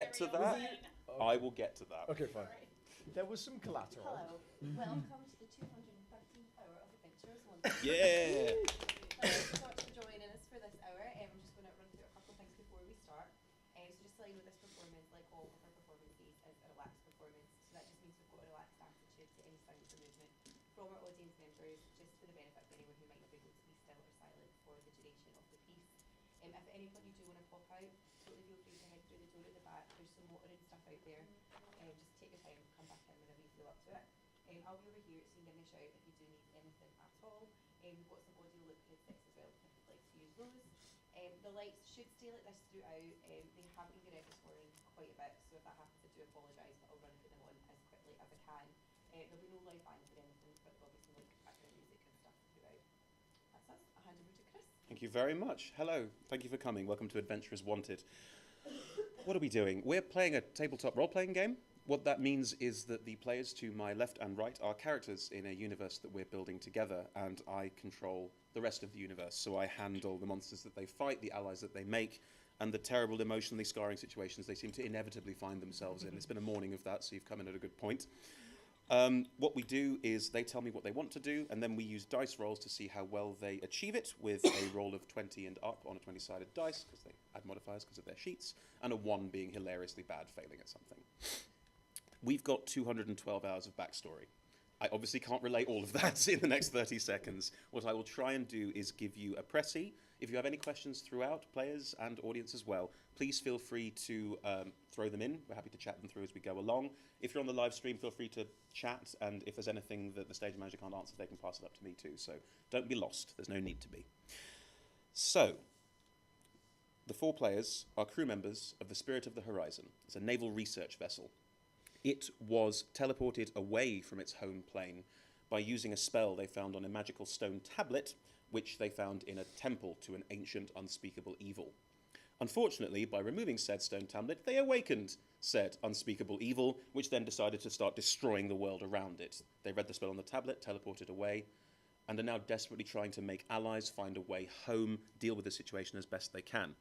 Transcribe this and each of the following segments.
get to that. I will get to that. Okay, fine. There was some collateral. Hello, welcome to the 213th hour of Adventures Wanted. Yeah. Thanks so much for joining us for this hour. I'm just going to run through a couple of things before we start. So just to let you know, this performance, like all of our performances, is a relaxed performance. So that just means we've got a relaxed attitude to any sounds or movement from our audience members, just for the benefit of anyone who might not be able to be still or silent for the duration of the piece. If at any point you do want to pop out, totally feel free to head through the door at the back. There's some water and stuff out there. Just take your time, come back in whenever you feel up to it. I'll be over here, so you can give me a shout if you do need anything at all. We've got some audio loop headsets as well, if you'd like to use those. The lights should stay like this throughout. They have been getting distorted quite a bit, so if that happens, I do apologise, but I'll run and put them on as quickly as I can. There'll be no live bands or anything, but there'll be some like background music and stuff throughout. That's us. I'll hand over to Chris. Thank you very much. Hello. Thank you for coming. Welcome to Adventurers Wanted. What are we doing? We're playing a tabletop role-playing game. What that means is that the players to my left and right are characters in a universe that we're building together, and I control the rest of the universe. So I handle the monsters that they fight, the allies that they make, and the terrible emotionally scarring situations they seem to inevitably find themselves in. It's been a morning of that, so you've come in at a good point. What we do is they tell me what they want to do, and then we use dice rolls to see how well they achieve it, with a roll of 20 and up on a 20-sided dice, because they add modifiers because of their sheets, and a 1 being hilariously bad, failing at something. We've got 212 hours of backstory. I obviously can't relay all of that in the next 30 seconds. What I will try and do is give you a précis. If you have any questions throughout, players and audience as well, please feel free to throw them in. We're happy to chat them through as we go along. If you're on the live stream, feel free to chat, and if there's anything that the stage manager can't answer, they can pass it up to me too. So don't be lost. There's no need to be. So, the 4 players are crew members of the Spirit of the Horizon. It's a naval research vessel. It was teleported away from its home plane by using a spell they found on a magical stone tablet, which they found in a temple to an ancient unspeakable evil. Unfortunately, by removing said stone tablet, they awakened said unspeakable evil, which then decided to start destroying the world around it. They read the spell on the tablet, teleported away, and are now desperately trying to make allies find a way home, deal with the situation as best they can.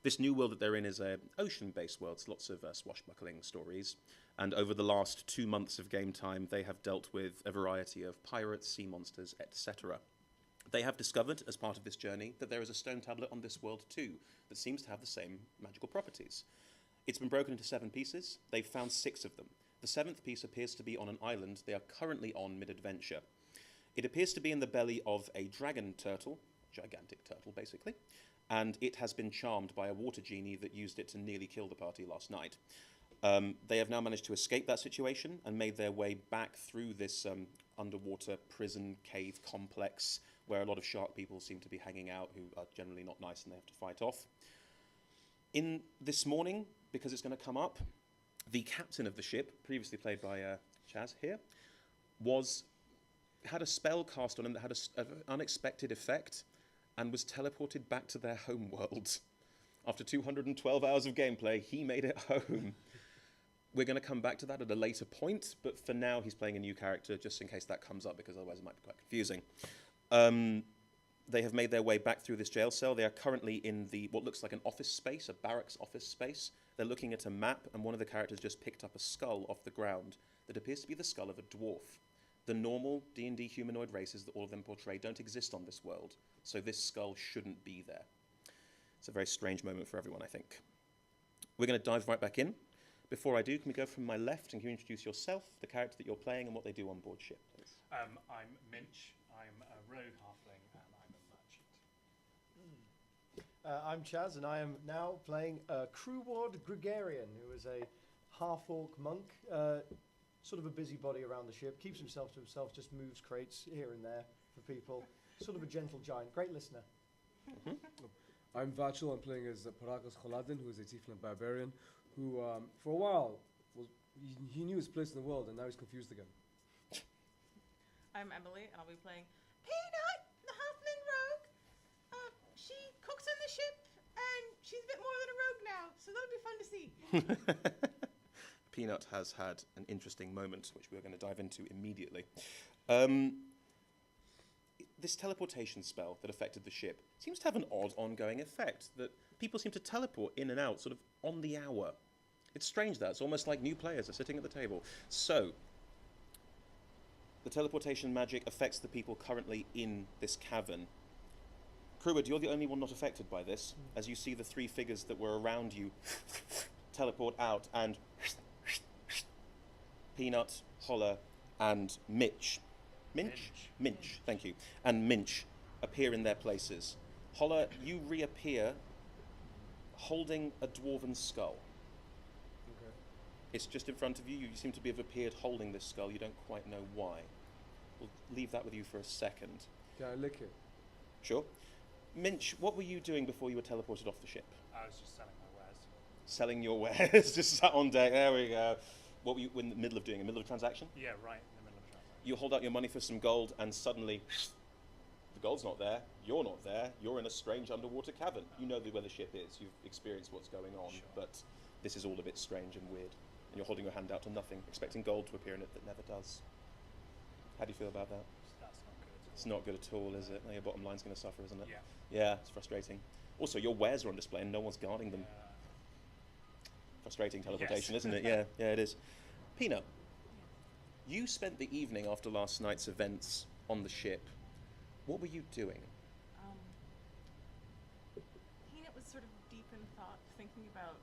This new world that they're in is an ocean-based world, so lots of swashbuckling stories. And over the last 2 months of game time, they have dealt with a variety of pirates, sea monsters, etc. They have discovered, as part of this journey, that there is a stone tablet on this world too, that seems to have the same magical properties. It's been broken into 7 pieces. They've found 6 of them. The 7th piece appears to be on an island they are currently on mid-adventure. It appears to be in the belly of a dragon turtle, gigantic turtle basically, and it has been charmed by a water genie that used it to nearly kill the party last night. They have now managed to escape that situation and made their way back through this underwater prison cave complex where a lot of shark people seem to be hanging out who are generally not nice and they have to fight off. In this morning, because it's going to come up, the captain of the ship, previously played by Chaz here, had a spell cast on him that had an unexpected effect and was teleported back to their home world. After 212 hours of gameplay, he made it home. We're going to come back to that at a later point, but for now he's playing a new character just in case that comes up, because otherwise it might be quite confusing. They have made their way back through this jail cell. They are currently in what looks like an office space, a barracks office space. They're looking at a map, and one of the characters just picked up a skull off the ground that appears to be the skull of a dwarf. The normal D&D humanoid races that all of them portray don't exist on this world, so this skull shouldn't be there. It's a very strange moment for everyone, I think. We're going to dive right back in. Before I do, can we go from my left, and can you introduce yourself, the character that you're playing, and what they do on board ship, please? I'm Minch. I'm a rogue halfling, and I'm a merchant. I'm Chaz, and I am now playing Crew Ward Gregarian, who is a half-orc monk, sort of a busybody around the ship, keeps himself to himself, just moves crates here and there for people. Sort of a gentle giant, great listener. Mm-hmm. I'm Vachel. I'm playing as Parakas Kholadin, who is a tiefling barbarian, who for a while he knew his place in the world, and now he's confused again. I'm Emily, and I'll be playing Peanut, the halfling rogue. She cooks on the ship, and she's a bit more than a rogue now, so that'll be fun to see. Peanut has had an interesting moment, which we're going to dive into immediately. This teleportation spell that affected the ship seems to have an odd ongoing effect, that people seem to teleport in and out sort of on the hour. It's strange that. It's almost like new players are sitting at the table. So, the teleportation magic affects the people currently in this cavern. Crewwood, you're the only one not affected by this, as you see the three figures that were around you teleport out, and Peanut, Holler, and Minch, thank you, and Minch appear in their places. Holler, you reappear holding a dwarven skull. Okay. It's just in front of you. You seem to have appeared holding this skull. You don't quite know why. We'll leave that with you for a second. Can I lick it? Sure. Minch, what were you doing before you were teleported off the ship? I was just selling my wares. Selling your wares. Just sat on deck. There we go. What were you in the middle of doing? In the middle of a transaction? Yeah, right in the middle of a transaction. You hold out your money for some gold, and suddenly the gold's not there. You're not there. You're in a strange underwater cavern. You know where the ship is. You've experienced what's going on, Sure. but this is all a bit strange and weird. And you're holding your hand out to nothing, expecting gold to appear in it that never does. How do you feel about that? That's not good at all. It's not good at all, is it? Now your bottom line's going to suffer, isn't it? Yeah. Yeah, it's frustrating. Also, your wares are on display and no one's guarding them. Frustrating teleportation, Yes. isn't it? Yeah, yeah, it is. Peanut, you spent the evening after last night's events on the ship. What were you doing? Peanut was sort of deep in thought, thinking about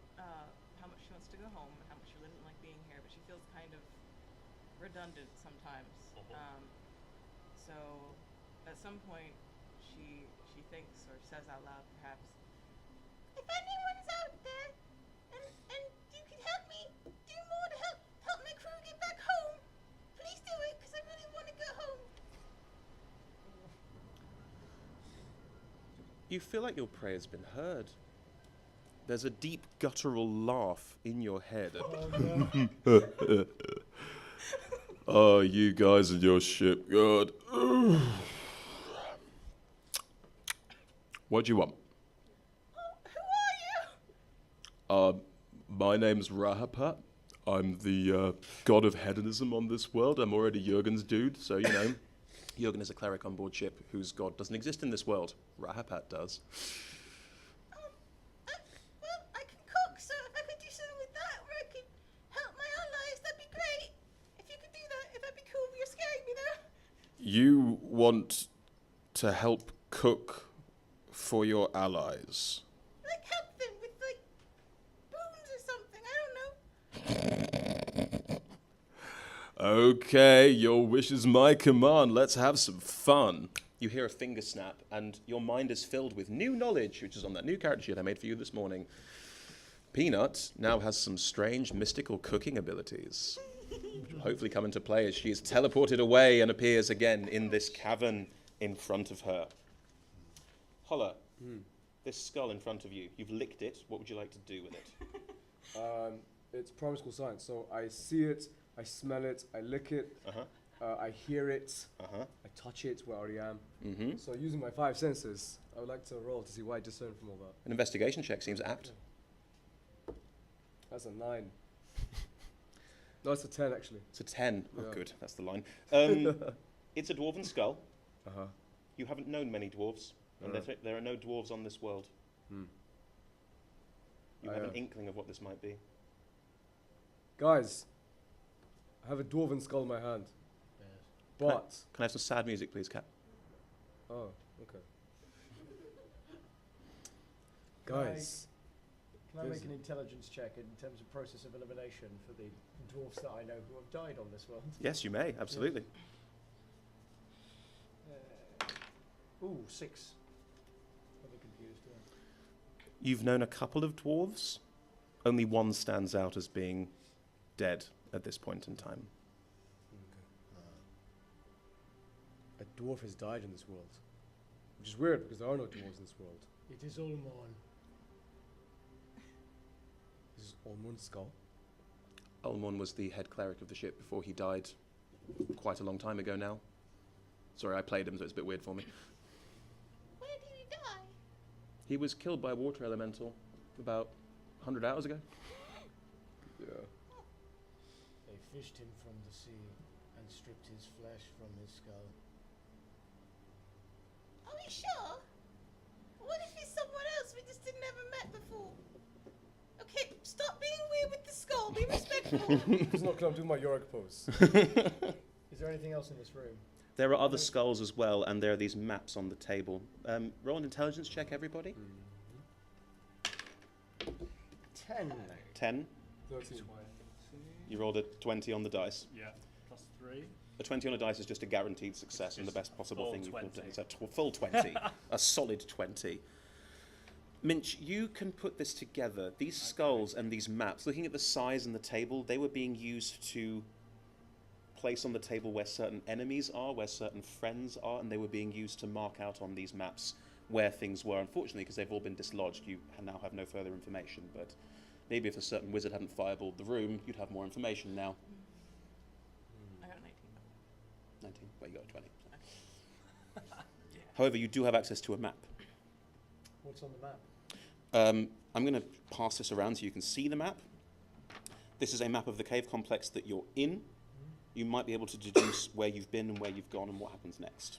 how much she wants to go home and how much she doesn't like being here, but she feels kind of redundant sometimes. So at some point, she thinks or says out loud, perhaps, "If anyone's out there and you can help me do more to help my crew get back home, please do it, because I really want to go home." You feel like your prayer's been heard. There's a deep guttural laugh in your head. Oh, you guys and your ship, God. What do you want? Who are you? My name's Rahapat. I'm the god of hedonism on this world. I'm already Jurgen's dude, so you know. Jurgen is a cleric on board ship whose god doesn't exist in this world. Rahapat does. Well, I can cook, so if I could do something with that, where I could help my allies, that'd be great. If you could do that, that'd be cool. You're scaring me though. You want to help cook for your allies. Like help them with like boons or something. I don't know. Okay, your wish is my command. Let's have some fun. You hear a finger snap, and your mind is filled with new knowledge, which is on that new character sheet I made for you this morning. Peanut now has some strange mystical cooking abilities, which will hopefully come into play as she is teleported away and appears again in this cavern in front of her. Holler, this skull in front of you, you've licked it. What would you like to do with it? It's primary school science, so I see it, I smell it, I lick it, I hear it, I touch it where I already am. Mm-hmm. So using my 5 senses, I would like to roll to see what I discern from all that. An investigation check seems apt. That's a 9. No, it's a 10 actually. It's a 10. Oh, Yeah. good. That's the line. It's a dwarven skull. Uh-huh. You haven't known many dwarves, and there are no dwarves on this world. You have an inkling of what this might be. Guys, I have a dwarven skull in my hand. But, Can I have some sad music, please, Kat? oh, okay. Guys, Can I make an intelligence check in terms of process of elimination for the dwarfs that I know who have died on this world? Yes, you may. Absolutely. Ooh, 6. Probably confused. Yeah. You've known a couple of dwarves. Only one stands out as being dead at this point in time. a dwarf has died in this world. Which is weird because there are no dwarves in this world. It is Ulmorn. This is Ulmorn's skull. Ulmorn was the head cleric of the ship before he died quite a long time ago now. Sorry, I played him, so it's a bit weird for me. Where did he die? He was killed by a water elemental about 100 hours ago. Yeah. They fished him from the sea and stripped his flesh from his skull. Are we sure? What if he's someone else we just never met before? Okay, stop being away with the skull. Be respectful. It's not because I'm doing my Yorick pose. Is there anything else in this room? There are other skulls as well, and there are these maps on the table. Roll an intelligence check, everybody. 10. 10. 13. You rolled a 20 on the dice. Yeah, plus 3. A 20 on a dice is just a guaranteed success and the best possible full thing you can 20. do. It's a full 20. A solid 20. Minch, you can put this together. These skulls and these maps, looking at the size and the table, they were being used to place on the table where certain enemies are, where certain friends are, and they were being used to mark out on these maps where things were. Unfortunately, because they've all been dislodged, you now have no further information, but maybe if a certain wizard hadn't fireballed the room, you'd have more information now. I got a 19. 19, well, you got a 20. However, you do have access to a map. What's on the map? I'm going to pass this around so you can see the map. This is a map of the cave complex that you're in. You might be able to deduce where you've been and where you've gone and what happens next.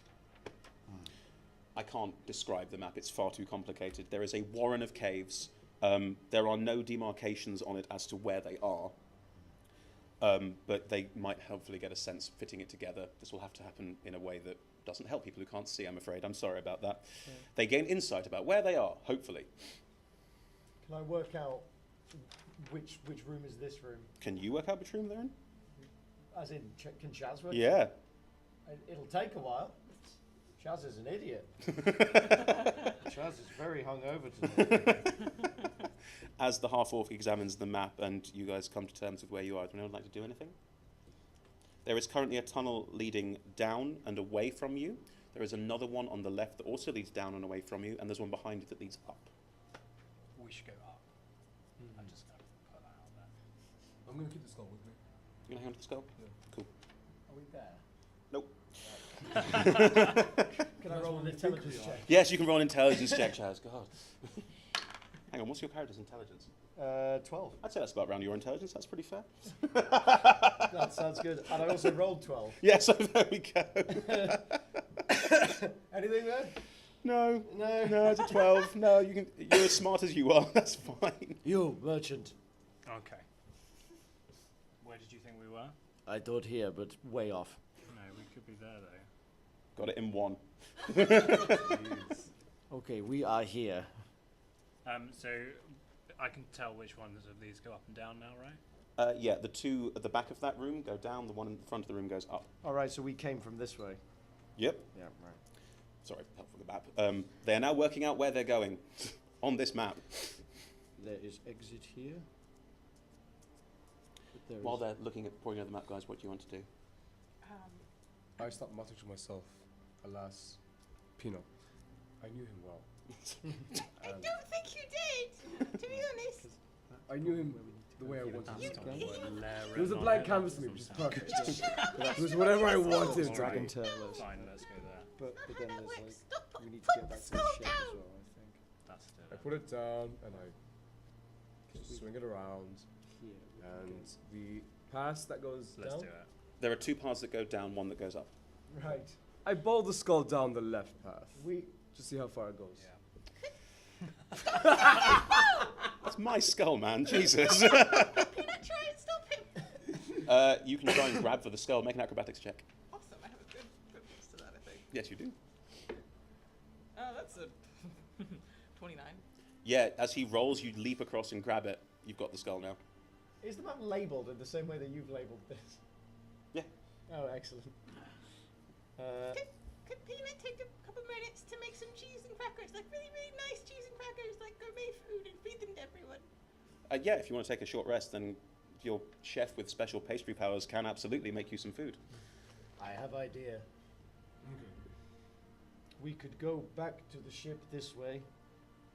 I can't describe the map, it's far too complicated. There is a warren of caves. There are no demarcations on it as to where they are. But they might hopefully get a sense fitting it together. This will have to happen in a way that doesn't help people who can't see, I'm afraid. I'm sorry about that. Yeah. They gain insight about where they are, hopefully. Can I work out which room is this room? Can you work out which room they're in? As in, can Chaz work? Yeah. It'll take a while. Chaz is an idiot. Chaz is very hungover today. As the half-orc examines the map and you guys come to terms with where you are, does anyone like to do anything? There is currently a tunnel leading down and away from you. There is another one on the left that also leads down and away from you, and there's one behind you that leads up. We should go up. I'm just going to put that out there. I'm going to keep the skull with me. You gonna hang on to the skull? Yeah. Are we there? Nope. Can I roll an intelligence check? Yes, you can roll an intelligence check, Chaz. God. Hang on, what's your character's intelligence? 12. I'd say that's about around your intelligence. That's pretty fair. That sounds good. And I also rolled 12. Yeah, so there we go. Anything there? No, No. it's a 12. No, you're as smart as you are. That's fine. You, merchant. Okay. Where did you think we were? I thought here, but way off. No, we could be there though. Got it in one. Okay, we are here. So I can tell which ones of these go up and down now, right? Yeah, the two at the back of that room go down. The one in the front of the room goes up. All right, so we came from this way. Yep. Yeah, right. Sorry, help for the map. They are now working out where they're going on this map. There is exit here. But there While is- they're looking at pointing at the map, guys, what do you want to do? I stopped muttering to myself, alas, Pino. I knew him well. I don't think you did, to be honest. I knew him the way I wanted You him to. did. It was a blank canvas to me, which is perfect. It was whatever I wanted. Dragon Right? turtle. Fine, let's go there. But Not then how that there's works. like, Stop. we need to Put get the back to the skull ship as down. well, I think. That's still I put it down and I swing it around, Here. and the pass that goes Let's down. do it. There are two paths that go down, one that goes up. Right. I bowl the skull down the left path. We To see how far it goes. Yeah. That's my skull, man. Jesus. Can I try and stop him? You can try and grab for the skull. Make an acrobatics check. Awesome, I have a good purpose to that, I think. Yes, you do. Oh, that's a 29. Yeah, as he rolls, you leap across and grab it. You've got the skull now. is the map labelled in the same way that you've labelled this? Yeah. Oh, excellent. Could Peanut take a couple minutes to make some cheese and crackers, like really, really nice cheese and crackers, like gourmet food, and feed them to everyone? Yeah, if you want to take a short rest, then your chef with special pastry powers can absolutely make you some food. I have idea. We could go back to the ship this way,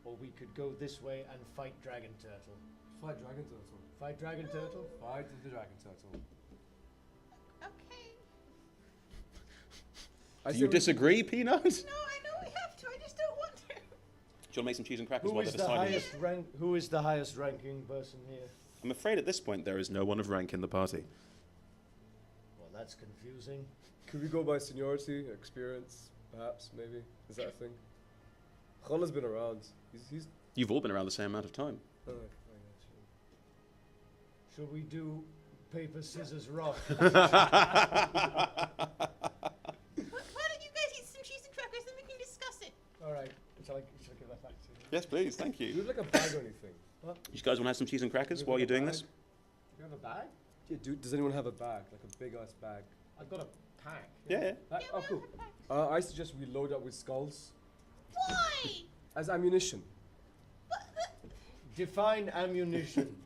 or we could go this way and fight Dragon Turtle. Fight dragon turtle. Fight Dragon Turtle? Fight the dragon turtle. Okay. I Do say you we- disagree, Peanut? Do you No, I know we have to, I just don't want to. want to make some cheese and crackers Who while is they're the deciding? highest rank? Who is the highest ranking person here? I'm afraid at this point there is no one of rank in the party. Well, that's confusing. Could we go by seniority, experience, perhaps, maybe? Is that a thing? Khola's been around. He's You've all been around the same amount of time. oh, I got Shall we do paper, scissors, rock? Why don't you guys eat some cheese and crackers and we can discuss it? All right. Shall I give that back to you? Yes, please. Thank Do you you. have like a bag or anything? You guys want to have some cheese and crackers Do you while have you're a doing bag? this? Do you have a bag? Yeah, does anyone have a bag, like a big ass bag? I've got a pack. Yeah. Oh, cool. I suggest we load up with skulls Why? as ammunition. Define ammunition.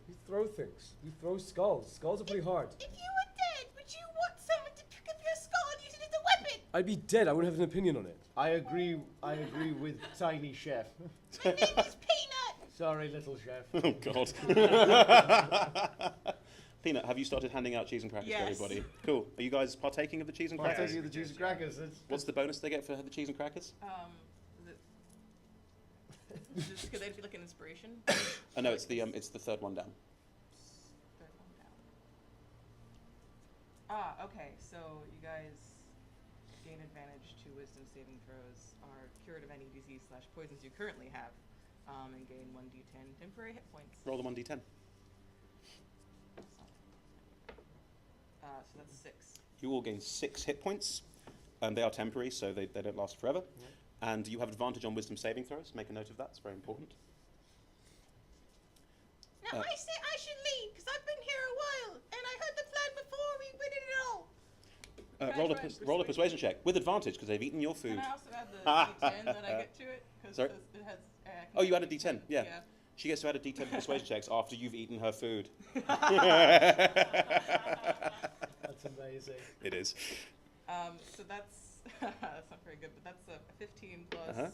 You throw things. You throw skulls. Skulls are pretty hard. If you were dead, would you want someone to pick up your skull and use it as a weapon? I'd be dead. I wouldn't have an opinion on it. I agree with Tiny Chef. My name is Peanut. Sorry, little chef. Oh God. Peanut, have you started handing out cheese and crackers Yes. to everybody? Cool. Are you guys partaking of the cheese and crackers? Partaking of the cheese and crackers. What's the bonus they get for the cheese and crackers? Is it just because they'd be like an inspiration? Oh no, it's the third one down. Third one down. Okay. So you guys gain advantage to wisdom saving throws, are cured of any disease/poisons you currently have, and gain 1d10 temporary hit points. Roll the 1d10. So that's 6. You all gain 6 hit points. They are temporary, so they don't last forever. And you have advantage on wisdom saving throws. Make a note of that. It's very important. Now I say I should lead because I've been here a while and I heard the plan before we went in it all. Can I Roll try and a persuasion check with advantage because they've eaten your food. Can I also add the d10 that I get to it? Because Sorry? it has. Oh, you added d10. Yeah. Yeah. She gets to add a d10 to persuasion checks after you've eaten her food. That's amazing. It is. So that's that's not very good, but that's a 15 plus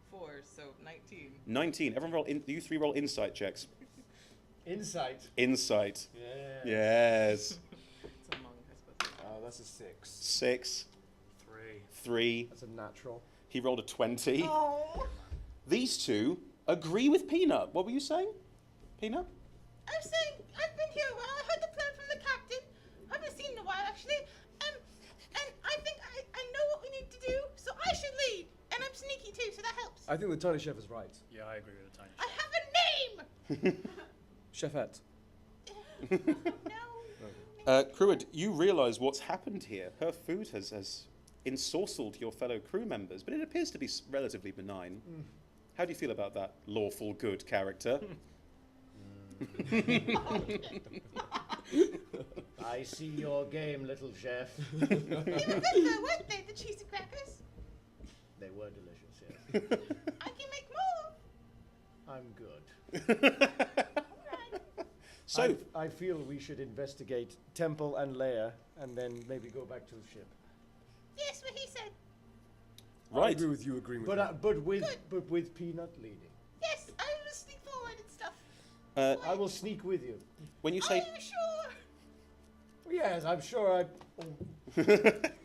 4, so 19. 19. Everyone roll. You three roll insight checks. Insight. Insight. Yeah. Yes. It's a monk, I suppose. That's a 6. 6. 3. 3. That's a natural. He rolled a 20. Oh. These two agree with Peanut. What were you saying, Peanut? I'm saying I've been here a while. I heard the plan from the captain. I haven't seen it in a while actually. And I think I know what we need to do, so I should lead. And I'm sneaky too, so that helps. I think the tiny chef is right. Yeah, I agree with the tiny I chef. have a name. Chefette. No. Cruid, you realise what's happened here. Her food has ensorcelled your fellow crew members, but it appears to be relatively benign. How do you feel about that lawful good character? I see your game, little chef. They were good though, weren't they? The cheese and crackers. They were delicious, yes. I can make more. I'm good. Alright. So, I feel we should investigate Temple and Leia, and then maybe go back to the ship. Yes, what he said. I right. agree with you agreeing with But me. but with Peanut leading. Yes, I will sneak forward and stuff. I will sneak with you. When you Are say you sure? Yes, I'm sure.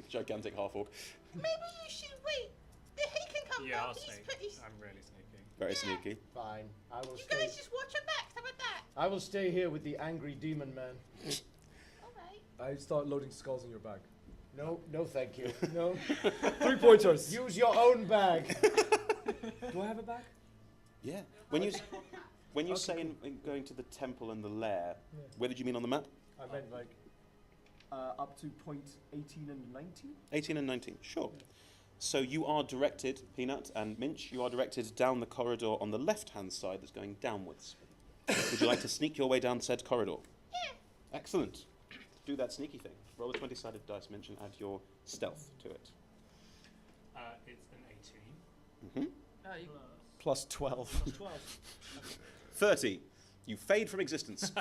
gigantic half orc, Maybe you should wait. He can come Yeah, back. I'll He's sneak. pretty. I'm really sneaky. very Yeah. sneaky. Fine. I will You stay. guys just watch your backs. How about that? I will stay here with the angry demon man. Alright. I start loading skulls in your bag. No, no, thank you. No. 3 pointers. Use your own bag. Do I have a bag? Yeah. When you say in going to the temple and the lair, where did you mean on the map? I meant like up to point 18 and 19. 18 and 19. Sure. So you are directed, Peanut and Minch, you are directed down the corridor on the left-hand side that's going downwards. Would you like to sneak your way down said corridor? Yeah. Excellent. Do that sneaky thing. Roll a 20-sided dice, Minch, and add your stealth to it. It's an 18. Mm-hmm. Plus 12. 12. 30. You fade from existence.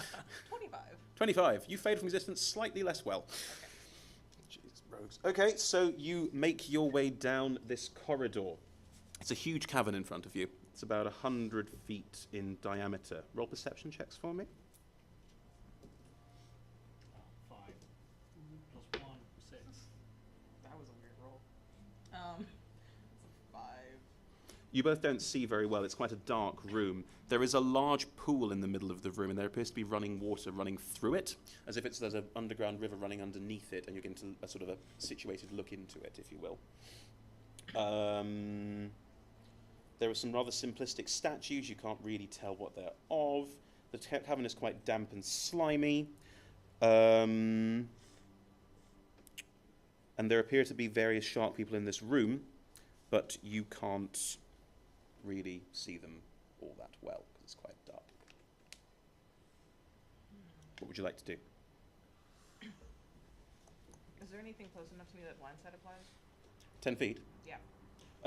25. 25. You fade from existence slightly less well. Jesus, rogues. Okay, so you make your way down this corridor. It's a huge cavern in front of you. It's about 100 feet in diameter. Roll perception checks for me. 5. Plus 1, 6. That was a weird roll. It's a 5. You both don't see very well. It's quite a dark room. There is a large pool in the middle of the room, and there appears to be running water running through it, as if there's an underground river running underneath it, and you're getting a sort of a situated look into it, if you will. There are some rather simplistic statues. You can't really tell what they're of. The cavern is quite damp and slimy. And there appear to be various shark people in this room, but you can't really see them all that well because it's quite dark. What would you like to do? Is there anything close enough to me that blind sight applies? 10 feet? Yeah.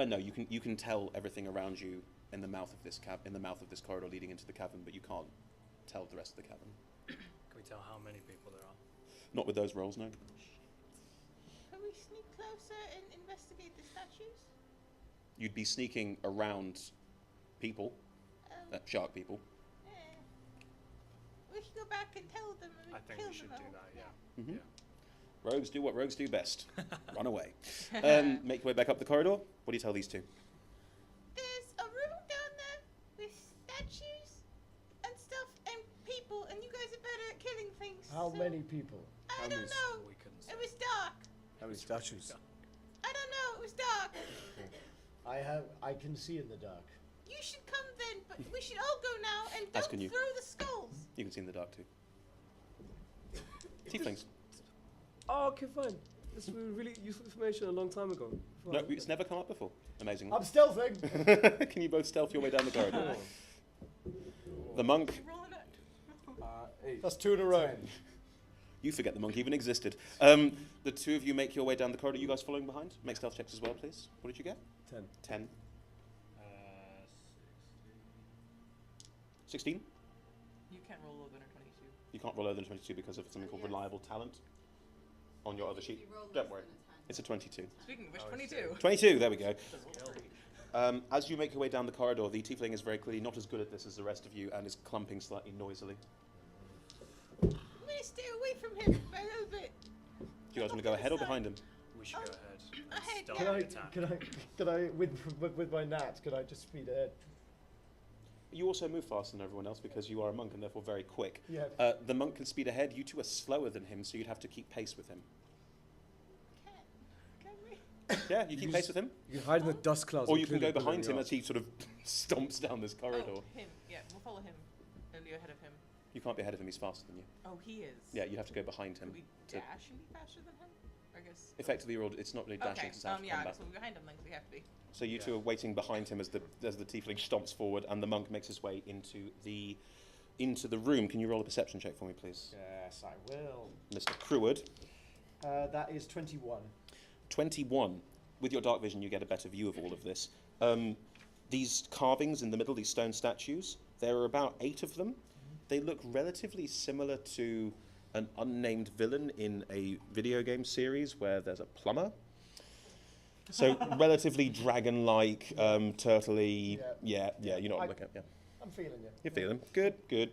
No, you can tell everything around you in the mouth of this corridor leading into the cavern, but you can't tell the rest of the cavern. Can we tell how many people there are? Not with those rolls, no. Can we sneak closer and investigate the statues? You'd be sneaking around people, shark people. We should go back and tell them. And I think kill we should them do all. that, yeah. Mhm. Yeah. Rogues do what rogues do best. Run away. Make your way back up the corridor. What do you tell these two? There's a room down there with statues and stuff and people, and you guys are better at killing things. How so many people? I How don't many know. We couldn't say. It was dark. How many statues? I don't know. It was dark. I can see in the dark. You should come then, but we should all go now and As don't can you. throw the skulls. You can see in the dark too. Tieflings. Oh, okay, fine. This was really useful information a long time ago. No, it's never come up before. Amazingly. I'm stealthing. Can you both stealth your way down the corridor? The monk. You roll a nut. 8. That's 2 in a row. 10. You forget the monk even existed. The two of you make your way down the corridor. You guys following behind? Make stealth checks as well, please. What did you get? 10. 10. 16? You can't roll lower than a 22. You can't roll lower than 22 because of something called reliable talent on your other sheet. If you roll Don't less worry. than a 10. It's a 22. Speaking of which, Oh, I see. 22. 22, there we go. As you make your way down the corridor, the tiefling is very clearly not as good at this as the rest of you and is clumping slightly noisily. I'm gonna stay away from him by a little bit. Do you guys want to go ahead or behind him? We should go ahead. and Ahead, start yeah. Can the I, attack. can I, with my nat, can I just speed ahead? You also move faster than everyone else because you are a monk and therefore very quick. Yeah. The monk can speed ahead. You two are slower than him, so you'd have to keep pace with him. Can we? Yeah, you keep pace with him? You can hide in the dust clouds. Or and you can clearly go pull behind you him up. as he sort of stomps down this corridor. Oh, him. Yeah, we'll follow him. And you're ahead of him. You can't be ahead of him, he's faster than you. Oh, he is. Yeah, you have to go behind him. Can we to- dash and be faster than him? I guess. Effectively, it's not really dashing, Okay. it's out of Yeah. combat. So we're behind him then, 'cause we have to be. So you two are waiting behind him as the tiefling stomps forward and the monk makes his way into the room. Can you roll a perception check for me, please? Yes, I will. Mr. Creward. That is 21. 21. With your dark vision, you get a better view of all of this. These carvings in the middle, these stone statues, there are about 8 of them. They look relatively similar to an unnamed villain in a video game series where there's a plumber. So relatively dragon-like, turtle-y. Yeah, you're not looking at. Yeah. I'm feeling it. You're feeling good.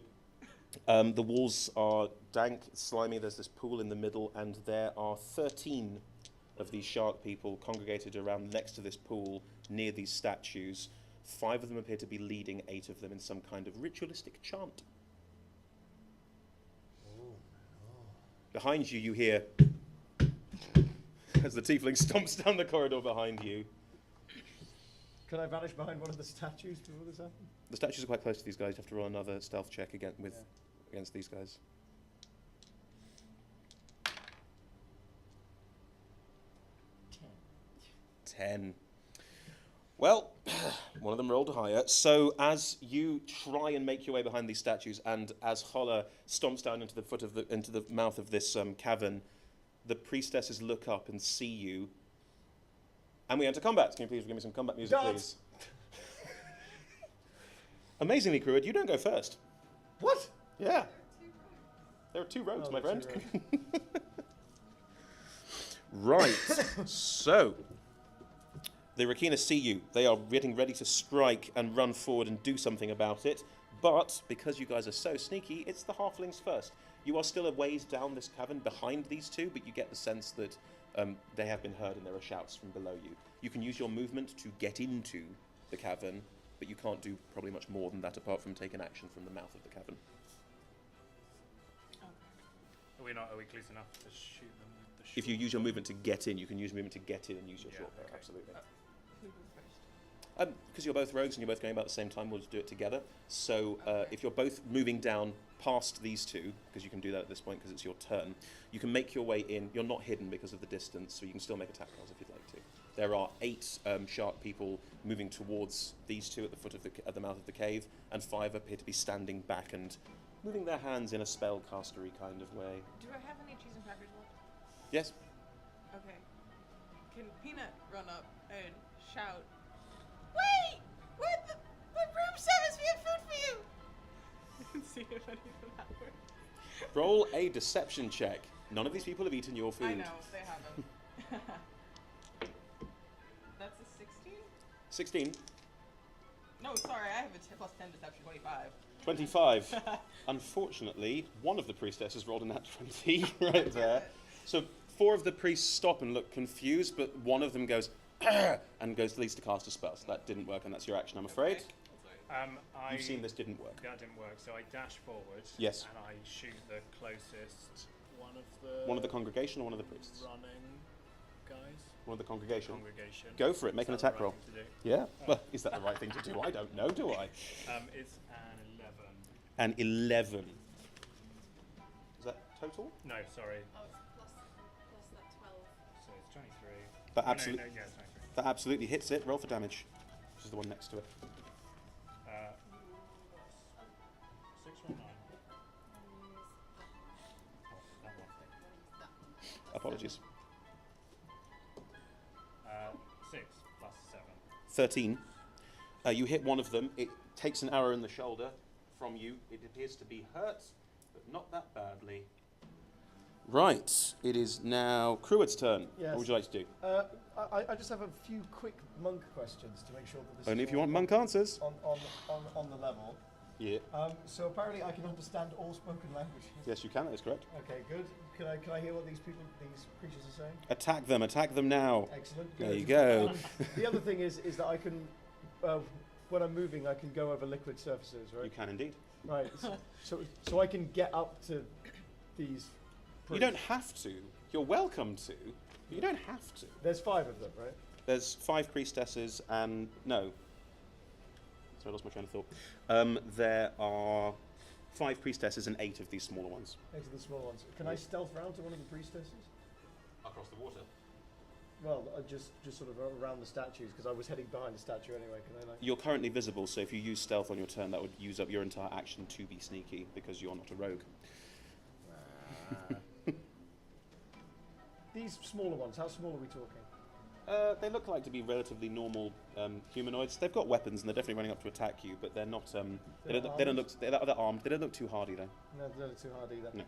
The walls are dank, slimy. There's this pool in the middle, and there are 13 of these shark people congregated around next to this pool near these statues. 5 of them appear to be leading 8 of them in some kind of ritualistic chant. Behind you, you hear as the tiefling stomps down the corridor behind you. Can I vanish behind one of the statues before this happens? The statues are quite close to these guys. You have to roll another stealth check against these guys. 10. Well, one of them rolled higher. So as you try and make your way behind these statues, and as Holler stomps down into the mouth of this cavern, the priestesses look up and see you. And we enter combat. Can you please give me some combat music, Dance. please? Amazingly, Cruid, you don't go first. What? Yeah. There are 2 rogues, Oh, my there are friend. 2 Right. So, the Rakina see you. They are getting ready to strike and run forward and do something about it. But because you guys are so sneaky, it's the halflings first. You are still a ways down this cavern behind these 2, but you get the sense that they have been heard and there are shouts from below you. You can use your movement to get into the cavern, but you can't do probably much more than that apart from take an action from the mouth of the cavern. Are we close enough to shoot them with the If you short use your bow? movement to get in, you can use movement to get in and use your Yeah, short bow, okay. absolutely. Who goes first? Because you're both rogues and you're both going about the same time, we'll just do it together. So if you're both moving down past these two, because you can do that at this point because it's your turn, you can make your way in. You're not hidden because of the distance, so you can still make attack rolls if you'd like to. There are 8 shark people moving towards these two at the foot of at the mouth of the cave, and 5 appear to be standing back and moving their hands in a spellcastery kind of way. Do I have any cheese and crackers left? Yes. Okay. Can Peanut run up and shout, "Wait! The room service, we have food for you!" And see if any of that works. Roll a deception check. None of these people have eaten your food. I know, they haven't. That's a 16? 16. No, sorry, I have a plus 10 deception, 25. 25. Unfortunately, one of the priestesses rolled a nat 20 right there. So 4 of the priests stop and look confused, but one of them goes, "Argh!" and goes least to cast a spell. So that didn't work, and that's your action, I'm afraid. I've You've seen this didn't work. That didn't work, so I dash forward. Yes. And I shoot the closest one One of the congregation or one of the priests? running guys. One of the congregation. Congregation. Go for it, make Is an that the attack right roll. thing to do? Yeah? Well, is that the right thing to do? I don't know, do I? It's an 11. An 11. Is that total? No, sorry. Oh, it's plus that 12. So it's 23. That Oh, no, absolutely, no, yeah, it's 23. that absolutely hits it. Roll for damage, which is the one next to it. 6 or 9? That one. Apologies. 6 plus 7. 13. You hit one of them. It takes an arrow in the shoulder from you. It appears to be hurt, but not that badly. Right. It is now Cruitt's turn. Yes. What would you like to do? I just have a few quick monk questions to make sure that this Only is if you all want monk answers. on the level. Yeah. So apparently I can understand all spoken languages. Yes, you can. That is correct. Okay, good. Can I hear what these creatures are saying? Attack them. Attack them now. Excellent. There good. you go. The other thing is that I can, when I'm moving, I can go over liquid surfaces, right? You can indeed. Right. So I can get up to these. You don't have to. You're welcome to. But you don't have to. There's 5 of them, right? There's 5 priestesses and no. Sorry, I lost my train of thought. There are 5 priestesses and 8 of these smaller ones. 8 of the small ones. Can I stealth round to one of the priestesses? Across the water. Well, just sort of around the statues because I was heading behind the statue anyway. Can I like? You're currently visible, so if you use stealth on your turn, that would use up your entire action to be sneaky because you're not a rogue. These smaller ones. How small are we talking? They look like to be relatively normal humanoids. They've got weapons and they're definitely running up to attack you, but they're not. They don't look. They're armed. They don't look too hard either. No, they're not too hard either. No.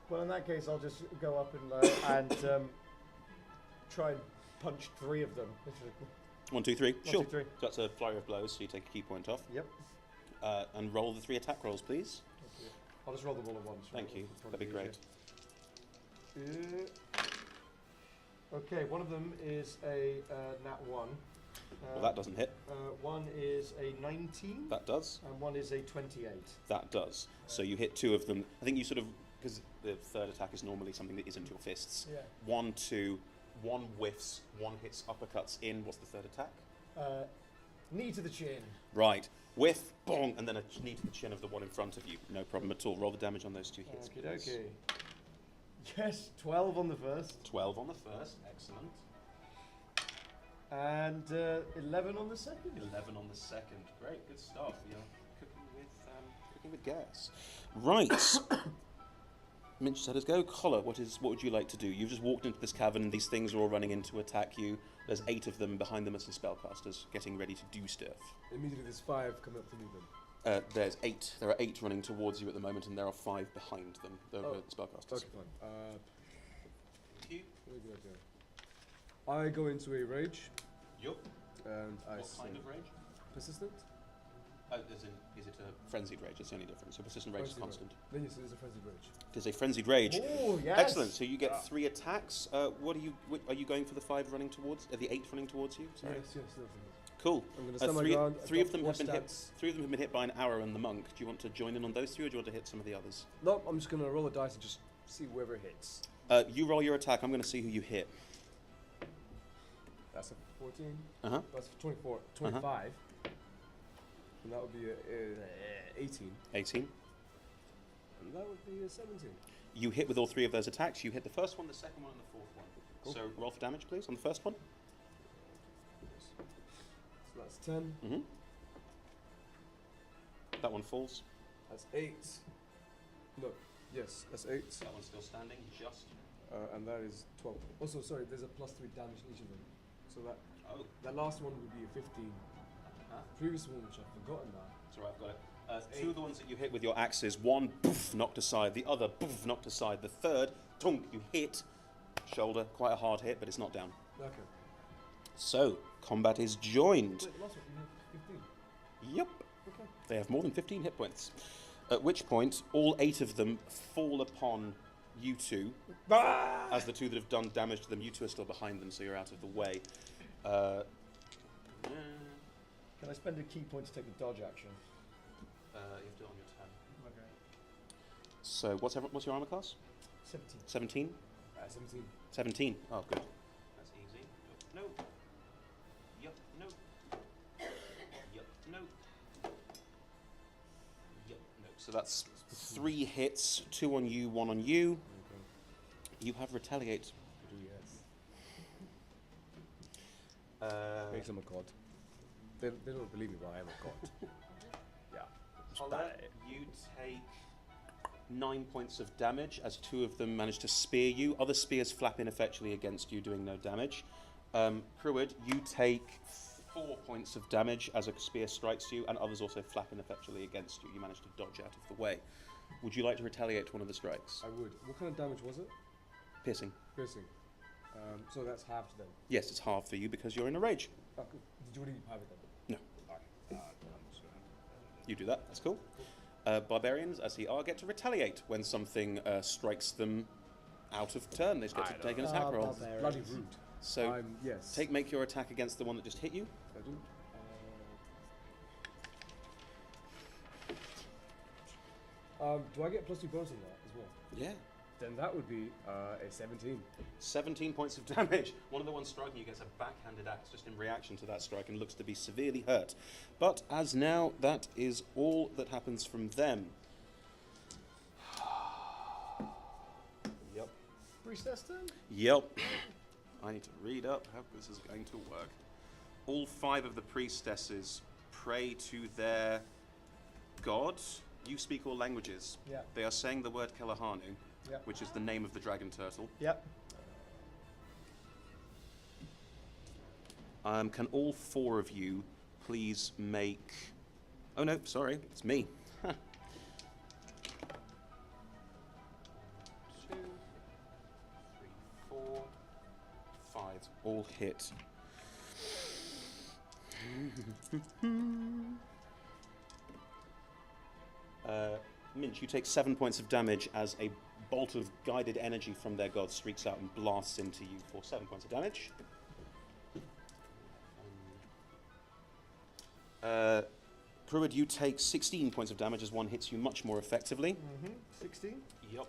Well, in that case, I'll just go up and try and punch 3 of them. 1, 2, 3. 1, Sure. 2, 3. So that's a flurry of blows, so you take a key point off. Yep. And roll the 3 attack rolls, please. I'll just roll them all at once. Thank you. It'll That'd be probably great. easier. Okay, one of them is a nat 1. Well, that doesn't hit. One is a 19. That does. And one is a 28. That does. So you hit 2 of them. I think you sort of, because the third attack is normally something that isn't your fists. Yeah. 1, 2, 1 whiffs, 1 hits uppercuts in. What's the third attack? Knee to the chin. Right. Whiff, bong, and then a knee to the chin of the one in front of you. No problem at all. Roll the damage on those 2 hits, please. Okay. Yes, 12 on the first. 12 on the first. Excellent. And 11 on the second. 11 on the second. Great, good stuff. You're cooking with gas. Right. Minch said, go. Collar, what would you like to do? You've just walked into this cavern and these things are all running in to attack you. There's 8 of them. Behind them are some spellcasters getting ready to do stuff. Immediately there's 5 coming up to meet them. There's 8. There are 8 running towards you at the moment, and there are 5 behind them. The spellcasters. Okay, fine. Where do I go? I go into a rage. Yup. And I What say kind of rage? persistent. Is it a frenzied rage? That's the only difference. So persistent rage is Frenzied constant. Then you say it's a frenzied rage. It is a frenzied rage. Oh, yes. Excellent. So you get 3 attacks. What are you going for the 5 running towards? The 8 running towards you? Sorry. Yes, definitely. Cool. I'm going to stand my 3 ground. three of them have I've been got hit. four stats. 3 of them have been hit by an arrow and the monk. Do you want to join in on those 3, or do you want to hit some of the others? No, I'm just going to roll a dice and just see whoever hits. You roll your attack. I'm going to see who you hit. That's a 14. Uh-huh. That's 24, 25. And that would be a 18. 18. And that would be a 17. You hit with all three of those attacks. You hit the first one, the second one, and the fourth one. Cool. So roll for damage, please, on the first one. So that's 10. Mm-hmm. That one falls. That's 8. No, yes, that's 8. That one's still standing, just. And that is 12. Also, sorry, there's a +3 damage in each of them. So Oh, that last one would be a 15. Previous one, which I've forgotten now. that's all right, I've got it. Two of the ones that you hit with your axes, one poof, knocked aside, the other poof, knocked aside, the third, tunk, you hit shoulder, quite a hard hit, but it's not down. Okay. So, combat is joined. Wait, the last one, you have 15. Yep. Okay. They have more than 15 hit points. At which point, all 8 of them fall upon you two. As the two that have done damage to them, you two are still behind them, so you're out of the way. Can I spend a key point to take a dodge action? You have to do it on your turn. Okay. So, what's your armor class? 17. 17? 17. 17. Oh, good. That's easy. No. Yup, no. Yup, no. Yup, no. So that's 3 hits, 2 on you, 1 on you. Okay. You have retaliate. Yes. Makes him a god. They don't believe me, but I am a god. Yeah. I'll let you take 9 points of damage as 2 of them manage to spear you. Other spears flap ineffectually against you, doing no damage. Cruid, you take 4 points of damage as a spear strikes you, and others also flap ineffectually against you. You manage to dodge out of the way. Would you like to retaliate to one of the strikes? I would. What kind of damage was it? Piercing. Piercing. So that's halved then. Yes, it's half for you because you're in a rage. Oh, cool. Did you already have it then? No. Alright. You do that, that's cool. Barbarians, as they are, get to retaliate when something strikes them out of turn. They just get to take an attack roll. barbarians. Bloody rude. So, yes. make your attack against the one that just hit you. I do. Do I get +2 bonus on that as well? Yeah. Then that would be a 17. 17 points of damage. One of the ones striking you gets a backhanded axe just in reaction to that strike and looks to be severely hurt. But as now, that is all that happens from them. Yep. Priestess turn? Yep. I need to read up how this is going to work. All 5 of the priestesses pray to their god. You speak all languages. Yeah. They are saying the word Kelahanu, Yep. which is the name of the dragon turtle. Yep. Can all 4 of you please make... Oh no, sorry, it's me. 1, 2, 3, 4, 5. All hit. Minch, you take 7 points of damage as a bolt of guided energy from their god streaks out and blasts into you for 7 points of damage. Cruid, you take 16 points of damage as one hits you much more effectively. 16? Yep.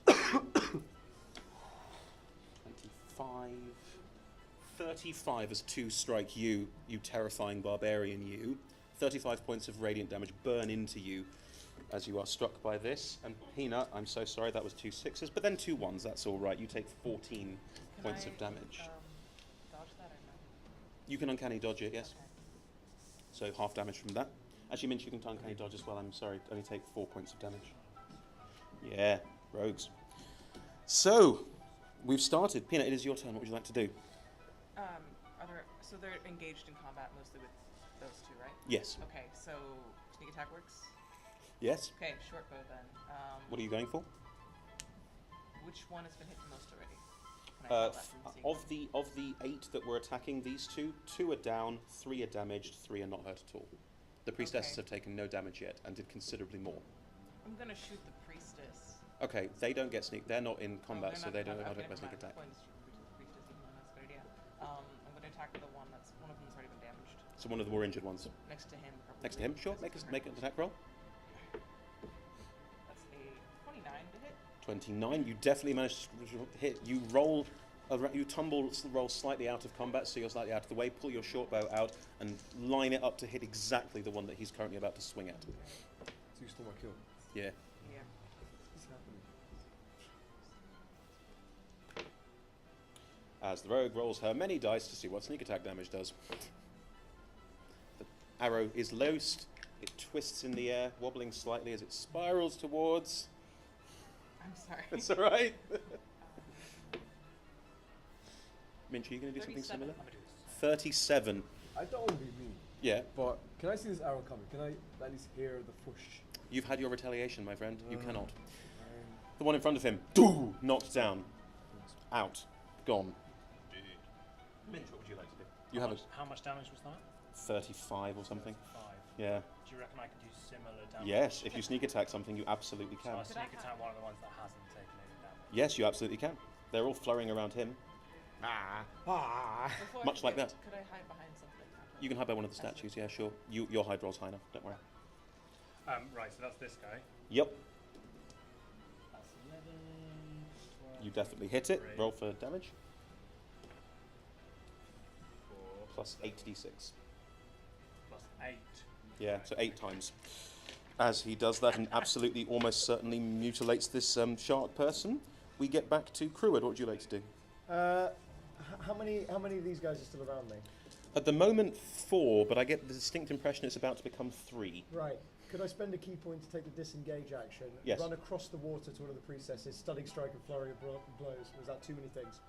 25. 35 as 2 strike you, you terrifying barbarian you. 35 points of radiant damage burn into you as you are struck by this. And Peanut, I'm so sorry, that was 2 6s, but then 2 1s, that's all right. You take 14 points of damage. Dodge that or no? You can uncanny dodge it, yes. Okay. So half damage from that. Actually, Minch, you can uncanny dodge as well. I'm sorry, only take 4 points of damage. Yeah, rogues. So, we've started. Peanut, it is your turn. What would you like to do? So they're engaged in combat mostly with those 2, right? Yes. Okay, so sneak attack works. Yes. Okay, short bow then. What are you going for? Which one has been hit the most already? Can I roll that from seeing? Of the 8 that were attacking these 2, 2 are down, 3 are damaged, 3 are not hurt at all. The priestesses Okay. have taken no damage yet and did considerably more. I'm gonna shoot the priestess. Okay, they don't get sneak. They're not in combat, they're so not they in don't combat. have Okay, a sneak never attack. mind. Point is shoot the priestess, even though that's a good idea. I'm gonna attack the one of them's already been damaged. So one of the more injured ones. Next to him, probably. Next to him, sure. Make an attack roll. That's a 29 to hit. 29. You definitely managed to hit. You roll You roll slightly out of combat, so you're slightly out of the way. Pull your short bow out and line it up to hit exactly the one that he's currently about to swing at. So you stole my kill. Yeah. Yeah. What's happening? As the rogue rolls her many dice to see what sneak attack damage does. The arrow is loosed. It twists in the air, wobbling slightly as it spirals towards. I'm sorry. That's all right. Minch, are you going to do something 37. similar? I'm gonna do this. 37. I don't want to be mean, Yeah. but can I see this arrow coming? Can I at least hear the push? You've had your retaliation, my friend. You cannot. I'm- The one in front of him, doo, knocked down. Out. Gone. Minch, what would you like to do? You have a How much damage was that? 35 or something. 5. Yeah. Do you reckon I can do similar damage? Yes, if you sneak attack something, you absolutely So can. I sneak attack one of the ones that hasn't taken any damage. Yes, you absolutely can. They're all flurrying around him. Before I Much like forget, that. Could I hide behind something? You can hide by one of the statues, yeah, sure. Your hide roll's high enough, don't worry. Right, so that's this guy. Yep, That's 11, 12, you definitely hit it. Great. Roll for damage. 4, Plus 8d6. plus 8. Yeah, so 8 times. As he does that and absolutely almost certainly mutilates this shark person, we get back to Creward. What would you like to do? How many of these guys are still around me? At the moment, 4, but I get the distinct impression it's about to become 3. Right. Could I spend a key point to take the disengage action? Yes. Run across the water to one of the priestesses, stunning strike and flurry of blows. Was that too many things?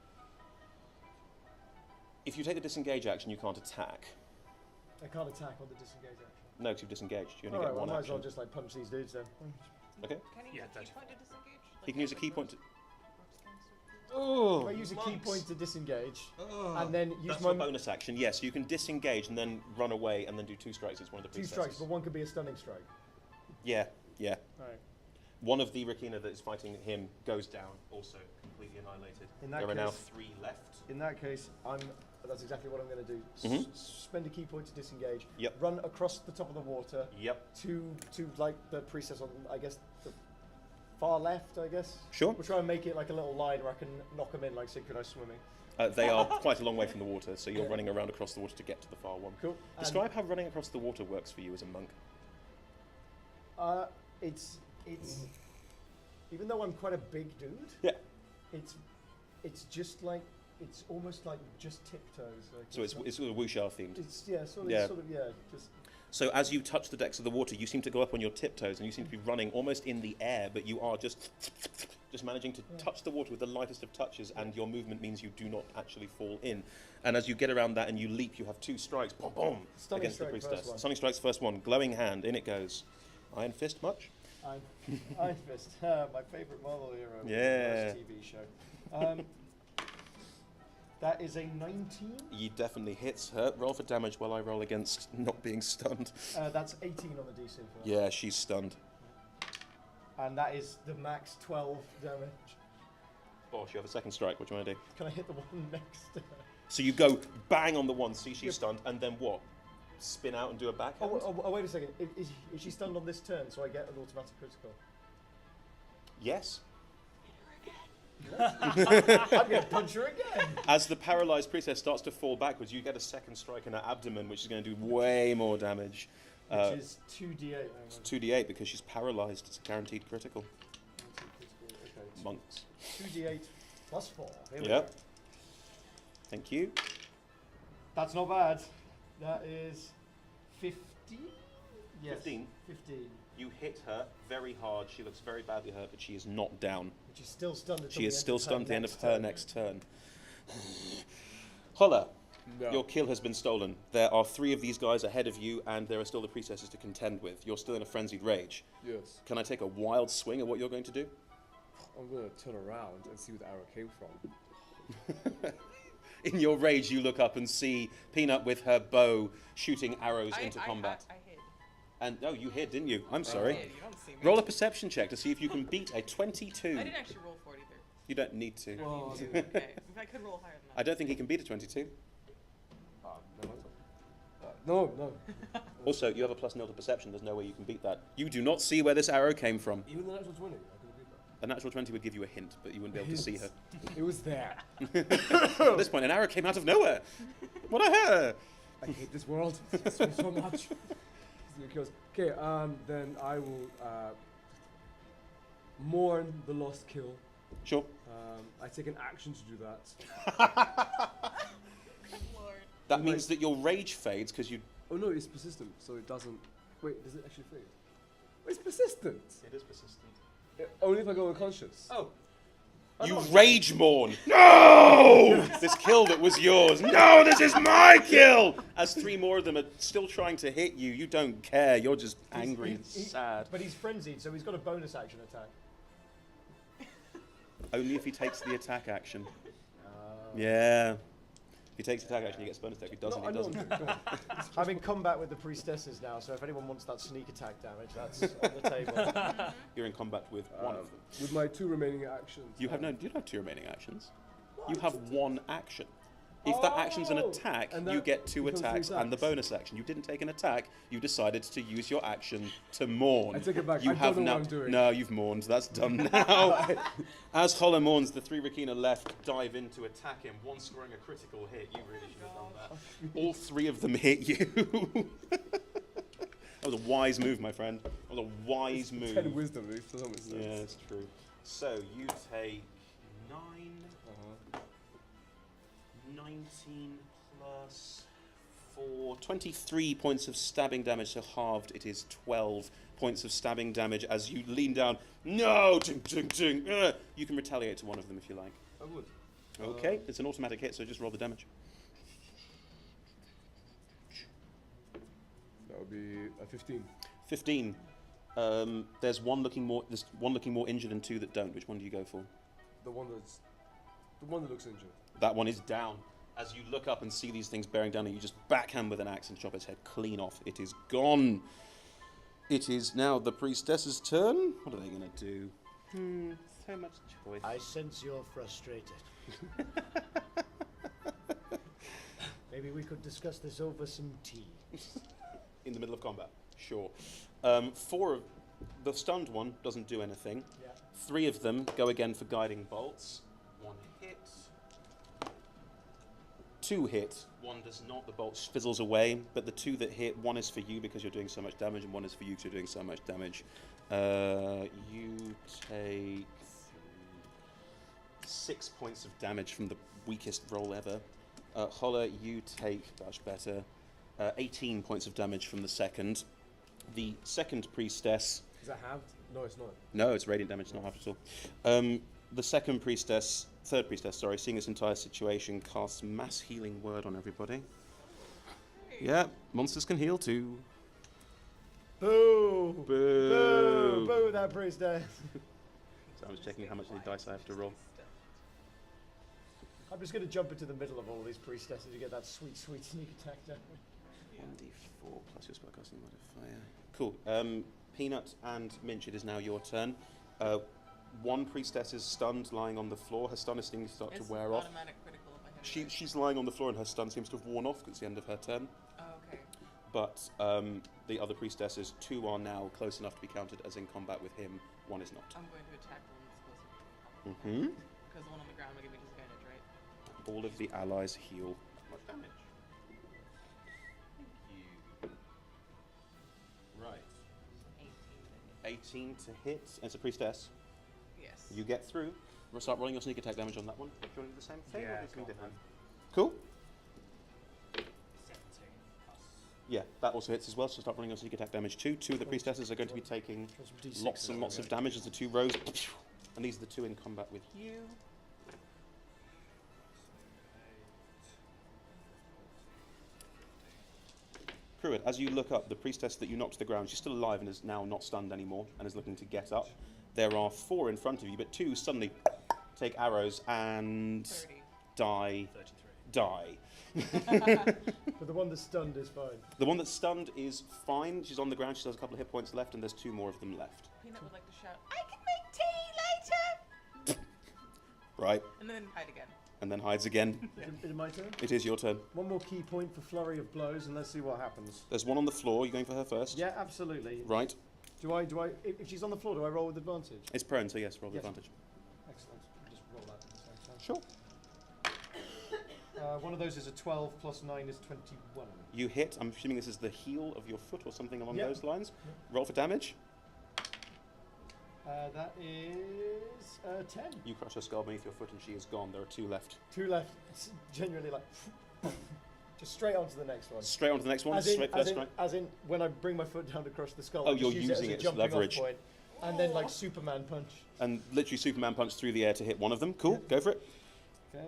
If you take the disengage action, you can't attack. I can't attack on the disengage action. No, because you've disengaged. You only Alright, get well, I one might as well action. just like punch these dudes then. Okay. Can he Yeah, use a key 35. point to disengage? He can use a key point to... If I use a key point to disengage, and then use That's my your bonus action, yes. You can disengage and then run away and then do 2 strikes. It's one of the two priestesses. strikes, but one could be a stunning strike. Yeah, yeah. Right. One of the Rakina that is fighting him goes down, also completely annihilated. In that There are now case- 3 left. In that case, that's exactly what I'm going to do. Mhm. Spend a key point to disengage. Yep. Run across the top of the water Yep. to like the priestess on, I guess, the far left. I guess. Sure. We'll try and make it like a little line where I can knock them in like synchronized swimming. They are quite a long way from the water, so you're running around across the water to get to the far one. Cool. And, Describe how running across the water works for you as a monk. It's even though I'm quite a big dude. Yeah. It's just like it's almost like just tiptoes. Like So it's not- sort of wuxia themed. it's sort of Yeah. just So as you touch the decks of the water, you seem to go up on your tiptoes, and you seem to be running almost in the air, but you are just managing to touch the water with the lightest of touches, and your movement means you do not actually fall in. And as you get around that and you leap, you have 2 strikes, boom, boom, Stunning against the strike, first priestess. one. Stunning strikes, first one, glowing hand, in it goes. Iron Fist much? Iron Fist, my favourite Marvel hero. Yeah. TV show. That is a 19. He definitely hits her. Roll for damage while I roll against not being stunned. That's 18 on the DC. For that. Yeah, she's stunned. And that is the max 12 damage. Bosh, you have a second strike. What do you want to do? Can I hit the one next to her? So you go bang on the one, see she's Yep. stunned, and then what? Spin out and do a backhand? Oh, wait a second. Is she stunned on this turn, so I get an automatic critical? Yes. I'm going to punch her again. As the paralyzed priestess starts to fall backwards, you get a second strike in her abdomen, which is going to do way more damage. Which is 2d8. It's 2d8 because she's paralyzed. It's a guaranteed critical. Okay, Monks. 2d8 plus 4. Here we Yep. go. Thank you. That's not bad. That is 15? Yes. 15. 15. You hit her very hard. She looks very badly hurt, but she is not down. Which is still stunned at She the is end still of her stunned at the end of next her turn. next turn. Holla, No. your kill has been stolen. There are 3 of these guys ahead of you, and there are still the priestesses to contend with. You're still in a frenzied rage. Yes. Can I take a wild swing at what you're going to do? I'm gonna turn around and see where the arrow came from. In your rage, you look up and see Peanut with her bow shooting arrows into combat. I hid. And oh, you hid, didn't you? I'm sorry. I hid. You don't see me. Roll a perception check to see if you can beat a 22. I didn't actually roll 43. You don't need to. Well, Okay. If I could roll higher than that. I don't think he can beat a 22. No. Also, you have a +0 to perception. There's no way you can beat that. You do not see where this arrow came from. Even the natural 20, I could have beat that. A natural 20 would give you a hint, but you wouldn't be able to see her. It was there. At this point, an arrow came out of nowhere. What a hair! I hate this world so much. Because okay, then I will mourn the lost kill. Sure. I take an action to do that. Lord. That means that your rage fades because you... Oh no, it's persistent, so it doesn't. Wait, does it actually fade? It's persistent. It is persistent. Only if I go unconscious. Oh. I You don't- rage mourn. No! This kill that was yours. No, this is my kill! As 3 more of them are still trying to hit you, you don't care. You're just angry and sad. But he's frenzied, so he's got a bonus action attack. Only if he takes the attack action. Yeah. If he takes the attack action, he gets bonus attack. If he doesn't, No, I he doesn't. know. Go on. I'm in combat with the priestesses now, so if anyone wants that sneak attack damage, that's on the table. You're in combat with one of them. With my 2 remaining actions. You have no. You don't have 2 remaining actions. You have 1 action. If that action's an Oh! attack, And you that get 2 becomes 3 attacks and the attacks. bonus action. You didn't take an attack. You decided to use your action to mourn. I take it back. You I have don't know now. what I'm doing. No, you've mourned. That's done now. As Holler mourns, the 3 Rakina left dive in to attack him. One scoring a critical hit. You really should have done that. All 3 of them hit you. That was a wise move, my friend. That was a wise move. 10 wisdom, if for some reason. Yeah, it's true. So you take 9, 19 plus 4, 23 points of stabbing damage, so halved it is 12 points of stabbing damage as you lean down. No! Ting, ting, ting, you can retaliate to one of them if you like. I would. Okay, it's an automatic hit, so just roll the damage. That would be a 15. 15. There's one looking more injured and 2 that don't. Which one do you go for? The one that looks injured. That one is down. As you look up and see these things bearing down, and you just backhand with an axe and chop its head clean off. It is gone. It is now the priestess's turn. What are they going to do? So much choice. I sense you're frustrated. Maybe we could discuss this over some tea. In the middle of combat. Sure. 4 of the stunned one doesn't do anything. Yeah. 3 of them go again for guiding bolts. 1 hit. 2 hit. 1 does not. The bolt fizzles away. But the 2 that hit, 1 is for you because you're doing so much damage, and 1 is for you because you're doing so much damage. You take 6 points of damage from the weakest roll ever. Holler, you take, much better, 18 points of damage from the second. The second priestess... Is that halved? No, it's not. No, it's radiant damage, not half at all. The third priestess, seeing this entire situation, casts Mass Healing Word on everybody. Yeah, monsters can heal too. Boo! Boo! Boo! Boo, that priestess! So I was checking how much of the dice I have to roll. I'm just going to jump into the middle of all these priestesses to get that sweet, sweet sneak attack down. 1d4 plus your spellcasting modifier. Cool. Peanut and Minch, it is now your turn. 1 priestess is stunned, lying on the floor. Her stun is starting to start to wear off. Automatic critical if I hit it. She's lying on the floor and her stun seems to have worn off because it's the end of her turn. Oh, okay. But the other priestesses, 2 are now close enough to be counted as in combat with him. 1 is not. I'm going to attack the one that's closer. Mm-hmm. Because the one on the ground will give me disadvantage, right? All of the allies heal. Much damage. Thank you. Right. 18 to hit. It's a priestess. Yes. You get through. We'll start rolling your sneak attack damage on that one. Do you want to do the same thing or Yeah, do something go on different? Cool. 17 plus. Yeah, that also hits as well, so start rolling your sneak attack damage too. 2 of the priestesses are going to be taking lots and lots of damage as the 2 rows. And these are the 2 in combat with you. Pruitt, as you look up, the priestess that you knocked to the ground, she's still alive and is now not stunned anymore and is looking to get up. There are 4 in front of you, but 2 suddenly take arrows and 30. die. 33. But the one that's stunned is fine. The one that's stunned is fine. She's on the ground. She still has a couple of hit points left, and there's 2 more of them left. Peanut would like to shout, I can make tea later! Right, And then hide again. and then hides again. Is it my turn? It is your turn. One more key point for flurry of blows, and let's see what happens. There's 1 on the floor. You're going for her first? Yeah, absolutely. Right. If she's on the floor, do I roll with advantage? It's prone, so yes, roll with Yes. advantage. Excellent. Just roll that at the same time. Sure. One of those is a 12 plus 9 is 21. You hit. I'm assuming this is the heel of your foot or something along Yep. those lines. Yep. Roll for damage. That is 10. You crush her skull beneath your foot and she is gone. There are 2 left. 2 left. It's genuinely like just straight on to the next one. Straight on to the next one. As in, Straight first strike. as in when I bring my foot down to crush the skull. Oh, I just you're use using it it as a as jumping leverage. off point, and then like Superman punch. And literally Superman punch through the air to hit one of them. Cool. Yep. Go for it. Okay.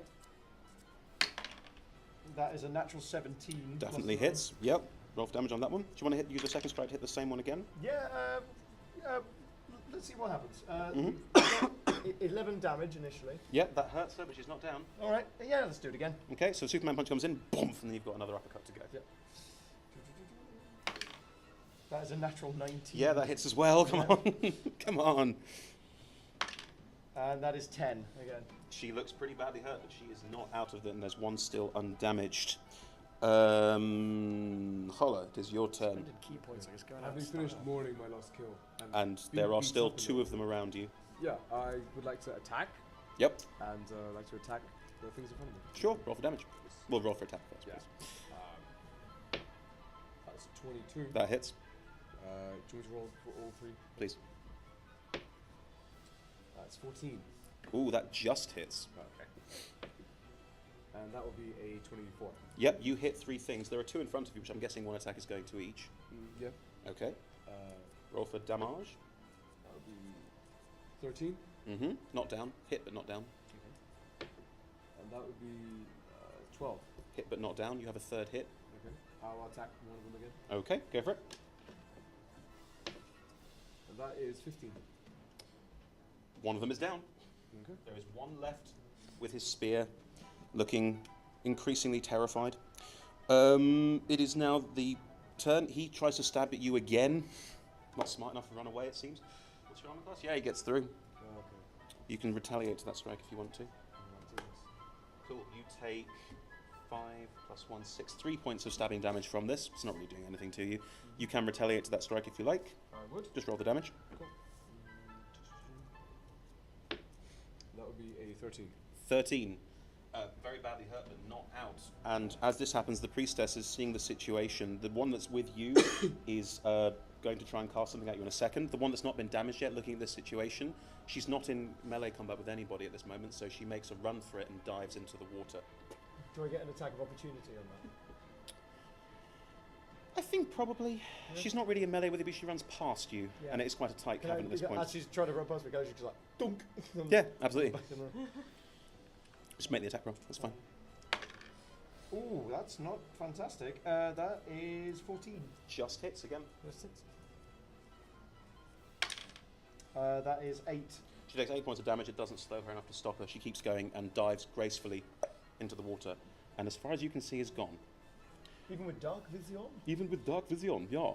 That is a natural 17. plus Definitely 9. hits. Yep. Roll for damage on that one. Do you want to use your second strike to hit the same one again? Yeah. Let's see what happens. Mhm. 11 damage initially. Yep, that hurts her, but she's not down. All right. Yeah, let's do it again. Okay, so Superman punch comes in, boom, and then you've got another uppercut to go. Yep. That is a natural 19. Yeah, that hits as well. Come on. Come on. And that is 10 again. She looks pretty badly hurt, but she is not out of it, and there's one still undamaged. Holla, it is your turn. Spending key points, I guess, going out Having of finished style. mourning my lost kill, And being there are beat still up in 2 the- of them around you. Yeah, I would like to attack Yep, and like to attack the things in front of me. sure, roll for damage. We'll roll for attack first, Yeah. please. That's a 22. That hits, Do you want me to roll for all 3? please. That's 14. Ooh, that just hits. Okay. And that will be a 24. Yep, you hit 3 things. There are 2 in front of you, which I'm guessing one attack is going to each. Yeah. Okay, Uh, roll for damage. that would be 13. Mm-hmm, not down. Hit, but not down. And that would be 12. Hit, but not down. You have a 3rd hit. Okay. I'll attack one of them again. Okay, go for it. And that is 15. One of them is down. Okay. There is one left with his spear, looking increasingly terrified. It is now the turn. He tries to stab at you again. Not smart enough to run away, it seems. What's your armor class? Yeah, he gets through. Okay. You can retaliate to that strike if you want to. I'll do this. Cool. You take 5 plus 1, 6. 3 points of stabbing damage from this. It's not really doing anything to you. You can retaliate to that strike if you like. I would. Just roll the damage. That would be a 13. 13. Very badly hurt, but not out. And as this happens, the priestess is seeing the situation. The one that's with you is going to try and cast something at you in a second. The one that's not been damaged yet, looking at this situation, she's not in melee combat with anybody at this moment, so she makes a run for it and dives into the water. Do I get an attack of opportunity on that? I think probably. Yeah. She's not really in melee with you, but she runs past you, Yeah. and it is quite a tight Can I, cabin at this point. as she's trying to run past me, she's just like, dunk. Yeah, absolutely. Back in the- Just make the attack roll. That's fine. Ooh, that's not fantastic. That is 14. Just hits again. That is 8. She takes 8 points of damage. It doesn't slow her enough to stop her. She keeps going and dives gracefully into the water. And as far as you can see, is gone. Even with dark vision? Even with dark vision, yeah.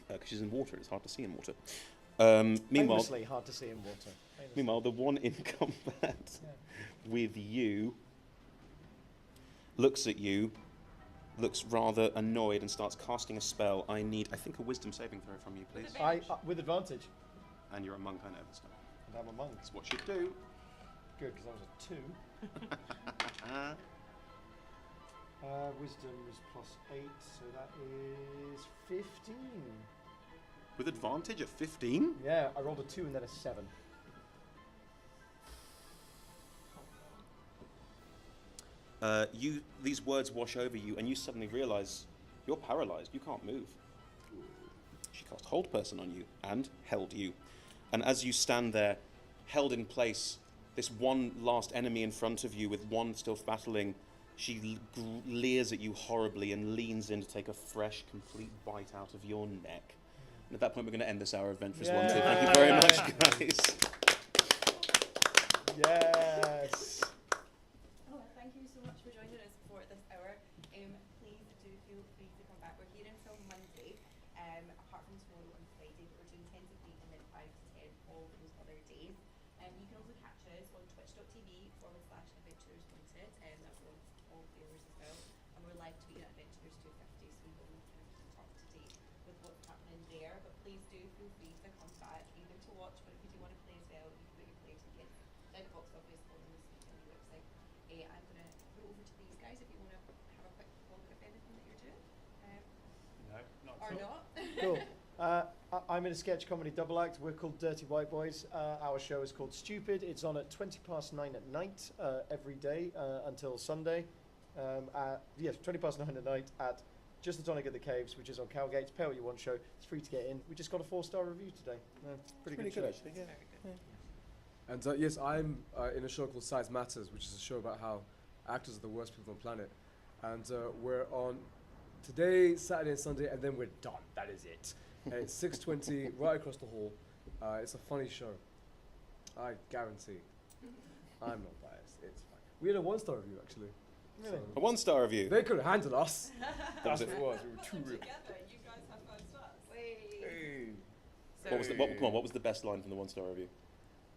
Because she's in water. It's hard to see in water. Meanwhile, Famously hard to see in water. Famously. meanwhile, the one in combat with you looks at you, looks rather annoyed, and starts casting a spell. I need, I think, a wisdom saving throw from you, please. With advantage. And you're a monk, I know this stuff. And I'm a monk. That's what you do. Good, because I was a 2. Wisdom is plus 8, so that is 15. With advantage at 15? Yeah, I rolled a 2 and then a 7. These words wash over you, and you suddenly realise you're paralysed. You can't move. She cast Hold Person on you and held you. And as you stand there, held in place, this one last enemy in front of you with one still battling, she leers at you horribly and leans in to take a fresh, complete bite out of your neck. And at that point, we're going to end this hour of Adventurous Yeah. Wanted. Thank you very much, guys. Yes! Oh, thank you so much for joining us for this hour. Please do feel free to come back. We're here until Monday, apart from tomorrow and Friday, but we're doing 10 to 3 and then 5 to 10 all those other days. You can also catch us on twitch.tv/Adventurers Wanted, and that's on all viewers as well. And we're live tweeting at Adventurers 250, so we will kind of keep up to date with what's happening there. But please do feel free to come back either to watch, but if you do want to play as well, you can put your play tickets down the box office on the speaking website. I'm going to put it over to these guys if you want to have a quick look at anything that you're doing. No, not Or at all. not. Cool. I'm in a sketch comedy double act. We're called Dirty White Boys. Our show is called Stupid. It's on at 9:20 at night every day until Sunday. 9:20 at night at Just the Tonic at the Caves, which is on Cowgate's Pay What You Want show. It's free to get in. We just got a 4-star review today. Pretty good show. actually. Yeah. Very good. And yes, I'm in a show called Size Matters, which is a show about how actors are the worst people on the planet. And we're on today, Saturday and Sunday, and then we're done. That is it. And it's 6:20, right across the hall. It's a funny show. I guarantee. I'm not biased. It's fine. We had a 1-star review, actually. Really? A 1-star review. They could have handled us. That was That's it. what it was. We were too real. Together, you guys have 5 stars. Hey. So What was the come on? What was the best line from the 1-star review?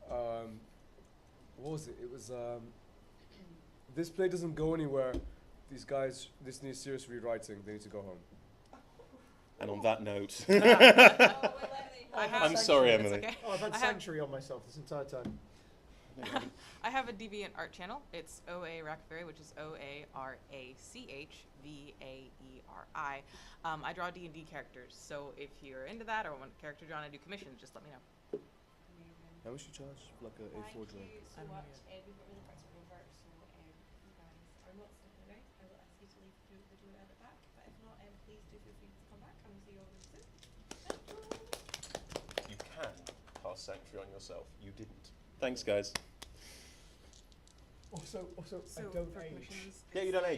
What was it? It was this play doesn't go anywhere. These guys, this needs serious rewriting. They need to go home. And on that note, Oh, well, Emily, I'm sorry, It's Emily. okay. Oh, I've had I have- Sanctuary on myself this entire time. I have a deviant art channel. It's OA Rackberry, which is OARACHVAERI. I draw D&D characters, so if you're into that or want a character drawn and do commissions, just let me know. How much you charge? Like a Thank A4 drawing. you so I don't know much. yet. We've got really quick to go over, so you guys are not sticking around. I will ask you to leave through the door at the back, but if not, please do feel free to come back and we'll see you all really soon. Thank you. You can pass Sanctuary on yourself. You didn't. Thanks, guys. Also, So I don't for age. commissions, Yeah, you don't age.